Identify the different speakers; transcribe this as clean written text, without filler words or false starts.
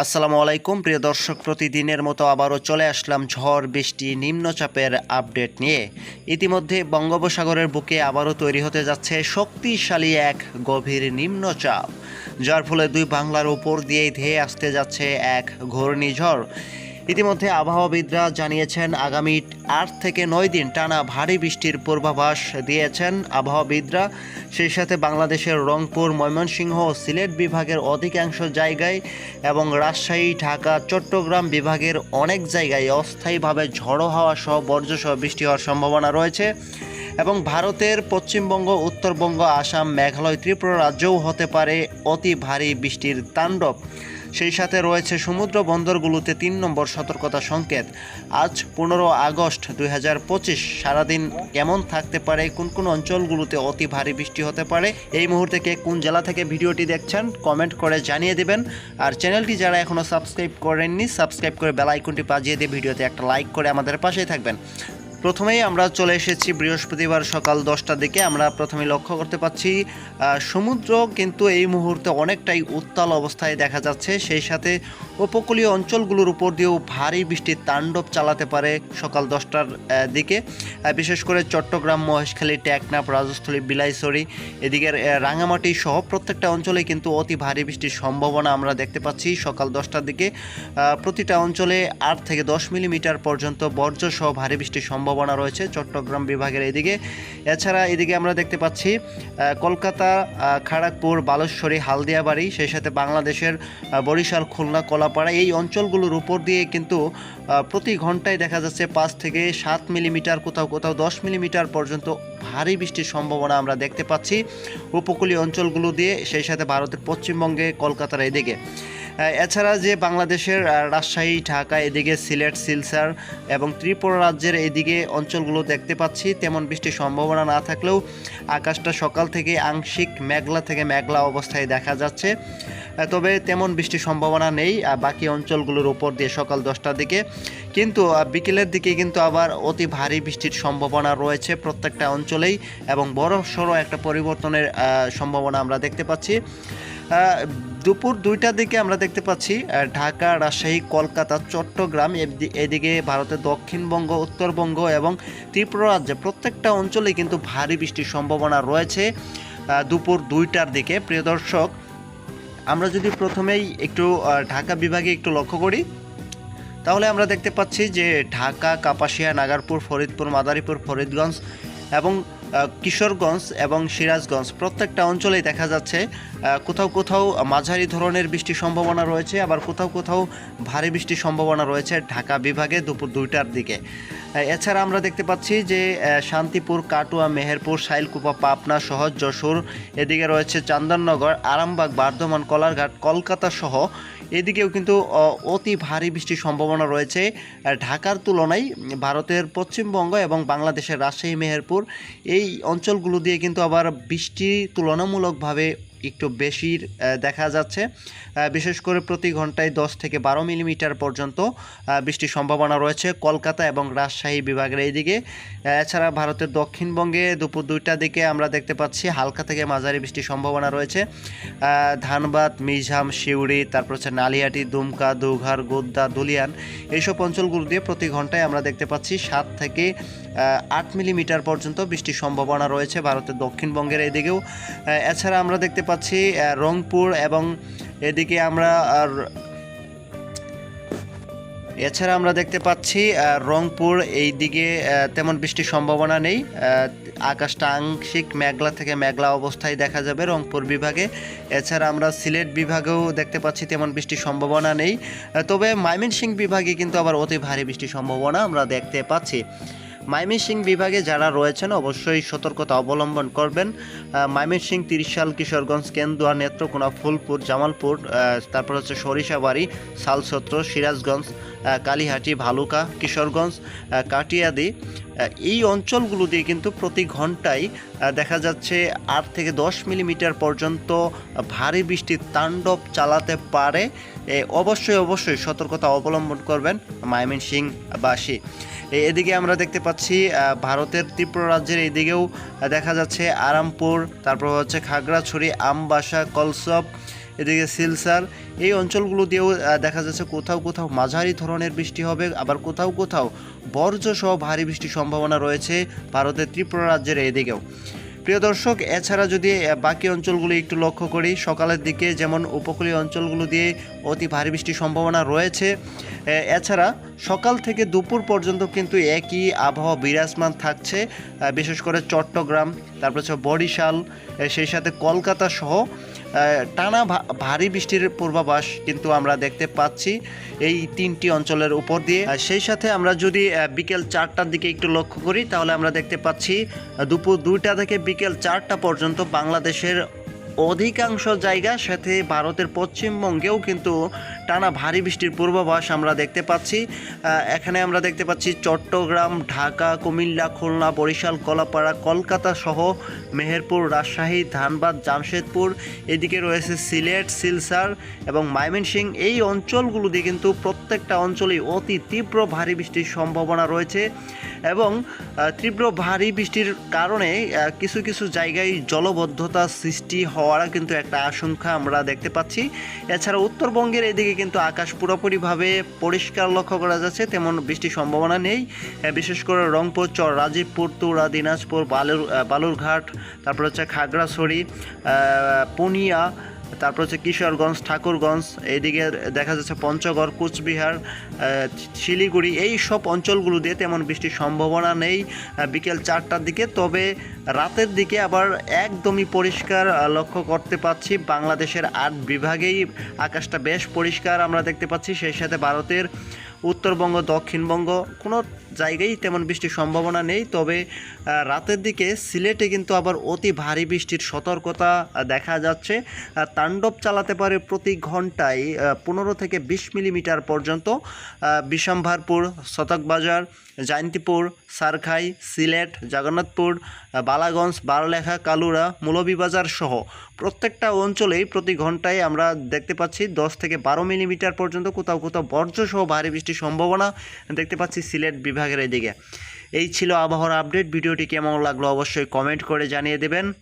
Speaker 1: আসসালামু আলাইকুম প্রিয় দর্শক, প্রতিদিনের মতো আবারও চলে আসলাম ঝড় বৃষ্টি নিম্নচাপের আপডেট নিয়ে। ইতিমধ্যে বঙ্গোপসাগরের বুকে আবারও তৈরি হতে যাচ্ছে শক্তিশালী এক গভীর নিম্নচাপ, যার ফলে দুই বাংলার উপর দিয়েই ধেয়ে আসতে যাচ্ছে এক ঘূর্ণিঝড়। ইতিমধ্যে আবহাওয়াবিদরা জানিয়েছেন আগামী 8 থেকে 9 দিন টানা ভারী বৃষ্টির পূর্বাভাস দিয়েছেন আবহাওয়াবিদরা। সেই সাথে বাংলাদেশের রংপুর, ময়মনসিংহ ও সিলেট বিভাগের অধিকাংশ জায়গায় এবং রাজশাহী, ঢাকা, চট্টগ্রাম বিভাগের অনেক জায়গায় অস্থায়ীভাবে ঝড়ো হাওয়া সহ বজ্রসহ বৃষ্টি হওয়ার সম্ভাবনা রয়েছে। এবং ভারতের পশ্চিমবঙ্গ, উত্তরবঙ্গ, আসাম, মেঘালয়, ত্রিপুরা রাজ্যেও হতে পারে অতি ভারী বৃষ্টির তাণ্ডব। সেই সাথে রয়েছে সমুদ্র বন্দরগুলোতে 3 নম্বর সতর্কতা সংকেত। আজ 15 আগস্ট 2025 সারাদিন কেমন থাকতে পারে, কোন কোন অঞ্চলগুলোতে অতি ভারী বৃষ্টি হতে পারে, এই মুহূর্তে কে কোন জেলা থেকে ভিডিওটি দেখছেন কমেন্ট করে জানিয়ে দেবেন। আর চ্যানেলটি যারা এখনও সাবস্ক্রাইব করেননি, সাবস্ক্রাইব করে বেল আইকনটি বাজিয়ে দিয়ে ভিডিওতে একটা লাইক করে আমাদের পাশেই থাকবেন। প্রথমেই আমরা চলে এসেছি বৃহস্পতিবার সকাল 10টার দিকে। আমরা প্রথমে লক্ষ্য করতে পাচ্ছি সমুদ্র কিন্তু এই মুহূর্তে অনেকটাই উত্তাল অবস্থায় দেখা যাচ্ছে। সেই সাথে উপকূলীয় অঞ্চলগুলোর উপর দিয়েও ভারী বৃষ্টির তাণ্ডব চালাতে পারে সকাল 10টার দিকে। বিশেষ করে চট্টগ্রাম, মহেশখালী, টেকনাফ, রাজস্থলী, বিলাইছড়ি, এদিকের রাঙামাটি সহ প্রত্যেকটা অঞ্চলে কিন্তু অতি ভারী বৃষ্টির সম্ভাবনা আমরা দেখতে পাচ্ছি সকাল 10টার দিকে। প্রতিটা অঞ্চলে 8 থেকে 10 মিলিমিটার পর্যন্ত বজ্রসহ ভারী বৃষ্টির সম্ভাবনা রয়েছে চট্টগ্রাম বিভাগের এদিকে। এছাড়া এদিকে আমরা দেখতে পাচ্ছি কলকাতা, খড়গপুর, বালেশ্বরী, হালদিয়াবাড়ি, সেই সাথে বাংলাদেশের বরিশাল, খুলনা, কলাপাড়া এই অঞ্চলগুলোর উপর দিয়ে কিন্তু প্রতি ঘন্টায় দেখা যাচ্ছে 5 থেকে 7 মিলিমিটার, কোথাও কোথাও 10 মিলিমিটার পর্যন্ত ভারী বৃষ্টির সম্ভাবনা আমরা দেখতে পাচ্ছি উপকূলীয় অঞ্চলগুলো দিয়ে, সেই সাথে ভারতের পশ্চিমবঙ্গে, কলকাতার এদিকে। এছাড়া যে বাংলাদেশের রাজশাহী, ঢাকা, এদিকে সিলেট, সিলচার এবং ত্রিপুরা রাজ্যের এদিকে অঞ্চলগুলো দেখতে পাচ্ছি তেমন বৃষ্টির সম্ভাবনা না থাকলেও আকাশটা সকাল থেকে আংশিক মেঘলা থেকে মেঘলা অবস্থায় দেখা যাচ্ছে। তবে তেমন বৃষ্টির সম্ভাবনা নেই বাকি অঞ্চলগুলোর উপর দিয়ে সকাল 10টার দিকে। কিন্তু বিকেলের দিকে কিন্তু আবার অতি ভারী বৃষ্টির সম্ভাবনা রয়েছে প্রত্যেকটা অঞ্চলেই এবং বড় সড়ো একটা পরিবর্তনের সম্ভাবনা আমরা দেখতে পাচ্ছি। দুপুর 2টার দিকে আমরা দেখতে পাচ্ছি ঢাকা, রাজশাহী, কলকাতা, চট্টগ্রাম, এদিকে ভারতের দক্ষিণবঙ্গ, উত্তরবঙ্গ এবং ত্রিপুরা রাজ্যে প্রত্যেকটা অঞ্চলেই কিন্তু ভারী বৃষ্টির সম্ভাবনা রয়েছে দুপুর 2টার দিকে। প্রিয় দর্শক, আমরা যদি প্রথমেই একটু ঢাকা বিভাগে একটু লক্ষ্য করি, তাহলে আমরা দেখতে পাচ্ছি যে ঢাকা, কাপাসিয়া, নাগারপুর, ফরিদপুর, মাদারীপুর, ফরিদগঞ্জ এবং কিশোরগঞ্জ এবং সিরাজগঞ্জ প্রত্যেকটা অঞ্চলেই দেখা যাচ্ছে কোথাও কোথাও মাঝারি ধরনের বৃষ্টির সম্ভাবনা রয়েছে, আবার কোথাও কোথাও ভারী বৃষ্টির সম্ভাবনা রয়েছে ঢাকা বিভাগে দুপুর 2টার দিকে। এছাড়া আমরা দেখতে পাচ্ছি যে শান্তিপুর, কাটুয়া, মেহেরপুর, শাইলকুপা, পাবনা সহ যশোর, এদিকে রয়েছে চন্দননগর, আরামবাগ, বর্ধমান, কলারঘাট, কলকাতা সহ এদিকেও কিন্তু অতি ভারী বৃষ্টির সম্ভাবনা রয়েছে। ঢাকার তুলনায় ভারতের পশ্চিমবঙ্গ এবং বাংলাদেশের রাজশাহী, মেহেরপুর এই অঞ্চলগুলো দিয়ে কিন্তু আবার বৃষ্টি তুলনামূলকভাবে একটু বেশি দেখা যাচ্ছে। বিশেষ করে প্রতি ঘন্টায় 10 থেকে 12 মিলিমিটার পর্যন্ত বৃষ্টির সম্ভাবনা রয়েছে কলকাতা এবং রাজশাহী বিভাগের এইদিকে। এছাড়া ভারতের দক্ষিণবঙ্গে দুপুর 2টার দিকে আমরা দেখতে পাচ্ছি হালকা থেকে মাঝারি বৃষ্টির সম্ভাবনা রয়েছে ধানবাদ, মিঝাম, সিউড়ি, তারপর হচ্ছে নালিয়াটি, দুমকা, দুঘার, গোদ্দা, দুলিয়ান এইসব অঞ্চলগুলো দিয়ে প্রতি ঘন্টায় আমরা দেখতে পাচ্ছি 7 থেকে 8 মিলিমিটার পর্যন্ত বৃষ্টির সম্ভাবনা রয়েছে ভারতের দক্ষিণবঙ্গের এদিকেও। এছাড়া আমরা দেখতে পাচ্ছি রংপুর এবং এদিকে আমরা দেখতে পাচ্ছি রংপুর এই দিকে তেমন বৃষ্টির সম্ভাবনা নেই। আকাশটা আংশিক মেঘলা থেকে মেঘলা অবস্থায় দেখা যাবে রংপুর বিভাগে। এছাড়া আমরা সিলেট বিভাগেও দেখতে পাচ্ছি তেমন বৃষ্টির সম্ভাবনা নেই। তবে ময়মনসিংহ বিভাগে কিন্তু আবার অতি ভারী বৃষ্টির সম্ভাবনা আমরা দেখতে পাচ্ছি। ময়মনসিংহ বিভাগে যারা রয়েছেন অবশ্যই সতর্কতা অবলম্বন করবেন। ময়মনসিংহ, ত্রিশাল, কিশোরগঞ্জ, কেন্দুয়া, নেত্রকোনা, ফুলপুর, জামালপুর, তারপর হচ্ছে সরিষাবাড়ি, শালছত্র, সিরাজগঞ্জ, কালীহাটি, ভালুকা, কিশোরগঞ্জ, কাটিয়াদি এই অঞ্চলগুলো দিয়ে কিন্তু প্রতি ঘন্টায় দেখা যাচ্ছে 8 থেকে 10 মিলিমিটার পর্যন্ত ভারী বৃষ্টির তাণ্ডব চালাতে পারে। অবশ্যই সতর্কতা অবলম্বন করবেন ময়মনসিংহবাসী। এদিকে আমরা দেখতে পাচ্ছি ভারতের ত্রিপুরা রাজ্যের এইদিকেও দেখা যাচ্ছে আরামপুর, তারপর হচ্ছে খাগড়াছড়ি, আমবাসা, কলসব, এদিকে সিলসার এই অঞ্চলগুলো দিয়েও দেখা যাচ্ছে কোথাও কোথাও মাঝারি ধরনের বৃষ্টি হবে, আবার কোথাও কোথাও বর্জ্যসহ ভারী বৃষ্টির সম্ভাবনা রয়েছে ভারতের ত্রিপুরা রাজ্যের এদিকেও। প্রিয় দর্শক, এছাড়া যদি বাকি অঞ্চলগুলো একটু লক্ষ্য করি, সকালের দিকে যেমন উপকূলীয় অঞ্চলগুলো দিয়ে অতি ভারী বৃষ্টির সম্ভাবনা রয়েছে। এছাড়া সকাল থেকে দুপুর পর্যন্ত কিন্তু একই আবহাওয়া বিরাজমান থাকছে, বিশেষ করে চট্টগ্রাম, তারপর হচ্ছে বরিশাল, সেই সাথে কলকাতা সহ টানা ভারী বৃষ্টির পূর্বাভাস কিন্তু আমরা দেখতে পাচ্ছি এই তিনটি অঞ্চলের উপর দিয়ে। সেই সাথে আমরা যদি বিকেল 4টার দিকে একটু লক্ষ্য করি, তাহলে আমরা দেখতে পাচ্ছি দুপুর 2টা থেকে বিকেল 4টা পর্যন্ত বাংলাদেশের অধিকাংশ জায়গা, সাথে ভারতের পশ্চিমবঙ্গেও কিন্তু টানা ভারী বৃষ্টির পূর্বাভাস আমরা দেখতে পাচ্ছি। এখানে আমরা দেখতে পাচ্ছি চট্টগ্রাম, ঢাকা, কুমিল্লা, খুলনা, বরিশাল, কলাপাড়া, কলকাতা সহ মেহেরপুর, রাজশাহী, ধানবাদ, জামশেদপুর, এদিকে রয়েছে সিলেট, সিলসার এবং ময়মনসিংহ। এই অঞ্চলগুলো দিয়ে কিন্তু প্রত্যেকটা অঞ্চলেই অতি তীব্র ভারী বৃষ্টির সম্ভাবনা রয়েছে এবং তীব্র ভারী বৃষ্টির কারণে কিছু কিছু জায়গায় জলবদ্ধতা সৃষ্টি হওয়ার কিন্তু একটা আশঙ্কা আমরা দেখতে পাচ্ছি। এছাড়া উত্তরবঙ্গের এদিকে কিন্তু আকাশ পুরোপুরিভাবে পরিষ্কার লক্ষ্য করা যাচ্ছে, তেমন বৃষ্টির সম্ভাবনা নেই। বিশেষ করে রংপুর, রাজীবপুর, তুরা, দিনাজপুর, বালুরঘাট, তারপর হচ্ছে খাগড়াছড়ি, পূর্ণিয়া, তারপর হচ্ছে কিশোরগঞ্জ, ঠাকুরগঞ্জ, এইদিকে দেখা যাচ্ছে পঞ্চগড়, কুচবিহার, শিলিগুড়ি, এই সব অঞ্চলগুলো দিয়ে তেমন বৃষ্টির সম্ভাবনা নেই বিকেল 4টার দিকে। তবে রাতের দিকে আবার একদমই পরিষ্কার লক্ষ্য করতে পাচ্ছি। বাংলাদেশের 8 বিভাগেই আকাশটা বেশ পরিষ্কার আমরা দেখতে পাচ্ছি। সেই সাথে ভারতের উত্তরবঙ্গ, দক্ষিণবঙ্গ কোনো জায়গায় তেমন বৃষ্টির সম্ভাবনা নেই। তবে রাতের দিকে সিলেটে কিন্তু আবার অতি ভারী বৃষ্টির সতর্কতা দেখা যাচ্ছে। তাণ্ডব চালাতে পারে প্রতি ঘন্টায় 15 থেকে 20 মিলিমিটার পর্যন্ত। বিশম্ভারপুর, শতকবাজার, জয়ন্তীপুর, সারখাই, সিলেট, জগন্নাথপুর, বালাগঞ্জ, বারলেখা, কালুরা, মৌলভীবাজার সহ প্রত্যেকটা অঞ্চলেই প্রতি ঘন্টায় আমরা দেখতে পাচ্ছি 10 থেকে 12 মিলিমিটার পর্যন্ত, কোথাও কোথাও বর্জ্যসহ ভারী বৃষ্টির সম্ভাবনা দেখতে পাচ্ছি সিলেট বিভাগের এদিকে। এই ছিল আবহাওয়ার আপডেট। ভিডিওটি কেমন লাগলো অবশ্যই কমেন্ট করে জানিয়ে দেবেন।